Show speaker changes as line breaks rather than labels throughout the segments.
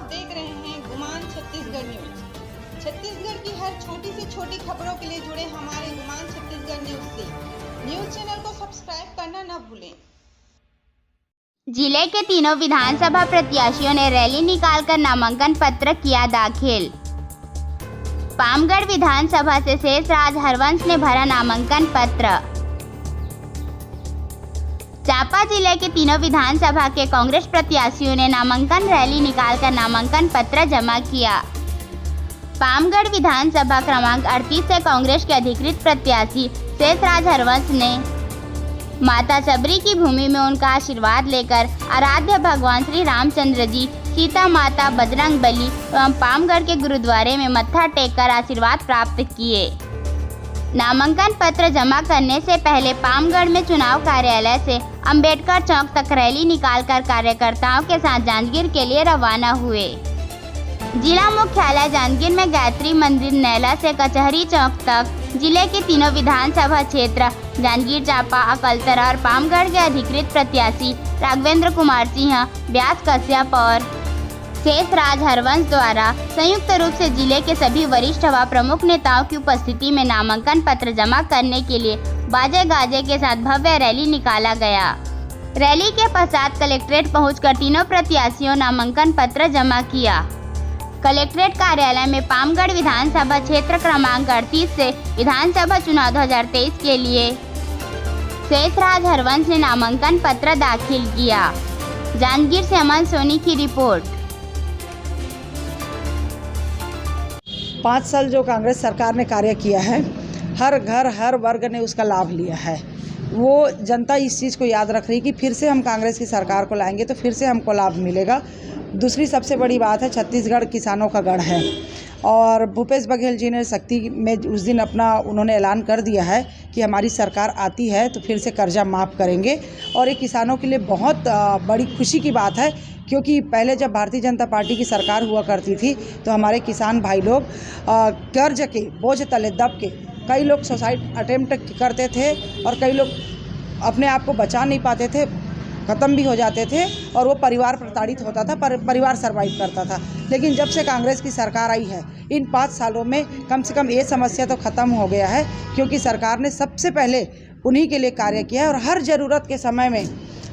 देख रहे हैं गुमान छत्तीसगढ़ न्यूज। छत्तीसगढ़ की हर छोटी से छोटी खबरों के लिए जुड़े हमारे गुमान छत्तीसगढ़ न्यूज से। न्यूज चैनल को सब्सक्राइब करना न भूलें।
जिले के तीनों विधानसभा प्रत्याशियों ने रैली निकालकर नामांकन पत्र किया दाखिल। पामगढ़ विधानसभा से शेषराज हरवंश ने भरा नामांकन पत्र। चांपा जिले के तीनों विधानसभा के कांग्रेस प्रत्याशियों ने नामांकन रैली निकालकर नामांकन पत्र जमा किया। पामगढ़ विधानसभा क्रमांक 38 से कांग्रेस के अधिकृत प्रत्याशी शेषराज हरवंश ने माता सबरी की भूमि में उनका आशीर्वाद लेकर आराध्य भगवान श्री रामचंद्र जी, सीता माता, बजरंग बली एवं पामगढ़ के गुरुद्वारे में मत्था टेककर आशीर्वाद प्राप्त किए। नामांकन पत्र जमा करने से पहले पामगढ़ में चुनाव कार्यालय से अंबेडकर चौक तक रैली निकालकर कार्यकर्ताओं के साथ जांजगीर के लिए रवाना हुए। जिला मुख्यालय जांजगीर में गायत्री मंदिर नैला से कचहरी चौक तक जिले के तीनों विधानसभा क्षेत्र जांजगीर, चांपा, अकलतरा और पामगढ़ के अधिकृत प्रत्याशी राघवेंद्र कुमार सिंह, व्यास कश्यप और शेषराज हरवंश द्वारा संयुक्त रूप से जिले के सभी वरिष्ठ व प्रमुख नेताओं की उपस्थिति में नामांकन पत्र जमा करने के लिए बाजे गाजे के साथ भव्य रैली निकाला गया। रैली के पश्चात कलेक्ट्रेट पहुंचकर तीनों प्रत्याशियों नामांकन पत्र जमा किया। कलेक्ट्रेट कार्यालय में पामगढ़ विधानसभा क्षेत्र क्रमांक 38 से विधानसभा चुनाव 2023 के लिए शेषराज हरवंश ने नामांकन पत्र दाखिल किया। जांजगीर से अमन सोनी की रिपोर्ट।
5 साल जो कांग्रेस सरकार ने कार्य किया है, हर घर हर वर्ग ने उसका लाभ लिया है। वो जनता इस चीज़ को याद रख रही कि फिर से हम कांग्रेस की सरकार को लाएंगे तो फिर से हमको लाभ मिलेगा। दूसरी सबसे बड़ी बात है, छत्तीसगढ़ किसानों का गढ़ है और भूपेश बघेल जी ने शक्ति में उस दिन उन्होंने ऐलान कर दिया है कि हमारी सरकार आती है तो फिर से कर्जा माफ़ करेंगे। और ये किसानों के लिए बहुत बड़ी खुशी की बात है, क्योंकि पहले जब भारतीय जनता पार्टी की सरकार हुआ करती थी तो हमारे किसान भाई लोग कर्ज के बोझ तले दब के कई लोग सुसाइड अटेम्प्ट करते थे और कई लोग अपने आप को बचा नहीं पाते थे, ख़त्म भी हो जाते थे और वो परिवार प्रताड़ित होता था, परिवार सर्वाइव करता था। लेकिन जब से कांग्रेस की सरकार आई है, इन 5 सालों में कम से कम ये समस्या तो ख़त्म हो गया है, क्योंकि सरकार ने सबसे पहले उन्हीं के लिए कार्य किया है और हर ज़रूरत के समय में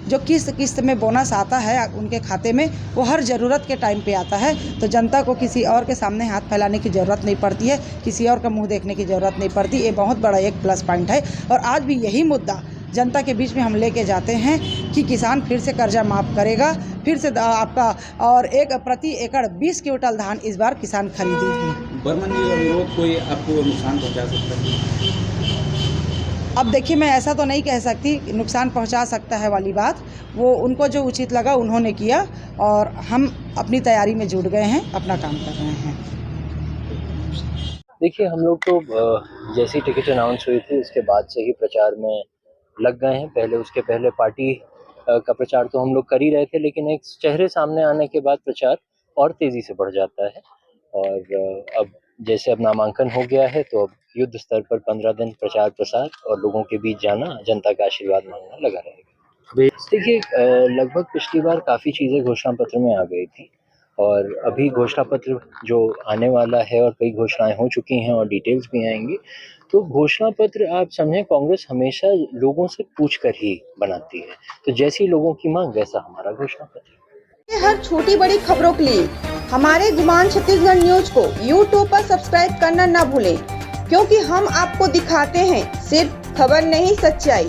जो किस्त में बोनस आता है उनके खाते में, वो हर ज़रूरत के टाइम पे आता है। तो जनता को किसी और के सामने हाथ फैलाने की ज़रूरत नहीं पड़ती है, किसी और का मुंह देखने की ज़रूरत नहीं पड़ती। ये बहुत बड़ा एक प्लस पॉइंट है और आज भी यही मुद्दा जनता के बीच में हम लेके जाते हैं कि किसान फिर से कर्जा माफ़ करेगा, फिर से आपका और प्रति एकड़ 20 क्विंटल धान इस बार किसान खरीदेंगे।
बर्मन जी और विरोध कोई आपको नुकसान पहुँचा सकता है?
अब देखिए, मैं ऐसा तो नहीं कह सकती नुकसान पहुंचा सकता है वाली बात, वो उनको जो उचित लगा उन्होंने किया और हम अपनी तैयारी में जुट गए हैं, अपना काम कर रहे हैं।
देखिए, हम लोग तो जैसी टिकट अनाउंस हुई थी उसके बाद से ही प्रचार में लग गए हैं। उसके पहले पार्टी का प्रचार तो हम लोग कर ही रहे थे, लेकिन एक चेहरे सामने आने के बाद प्रचार और तेज़ी से बढ़ जाता है। और अब जैसे अब नामांकन हो गया है तो अब युद्ध स्तर पर 15 दिन प्रचार प्रसार और लोगों के बीच जाना, जनता का आशीर्वाद मांगना लगा रहेगा। देखिए, लगभग पिछली बार काफ़ी चीज़ें घोषणा पत्र में आ गई थी और अभी घोषणा पत्र जो आने वाला है और कई घोषणाएं हो चुकी हैं और डिटेल्स भी आएंगी। तो घोषणा पत्र आप समझें, कांग्रेस हमेशा लोगों से पूछकर ही बनाती है, तो जैसी लोगों की मांग वैसा हमारा घोषणा पत्र।
हर छोटी बड़ी खबरों के लिए हमारे गुमान छत्तीसगढ़ न्यूज को YouTube पर सब्सक्राइब करना न भूलें, क्योंकि हम आपको दिखाते हैं सिर्फ खबर नहीं, सच्चाई।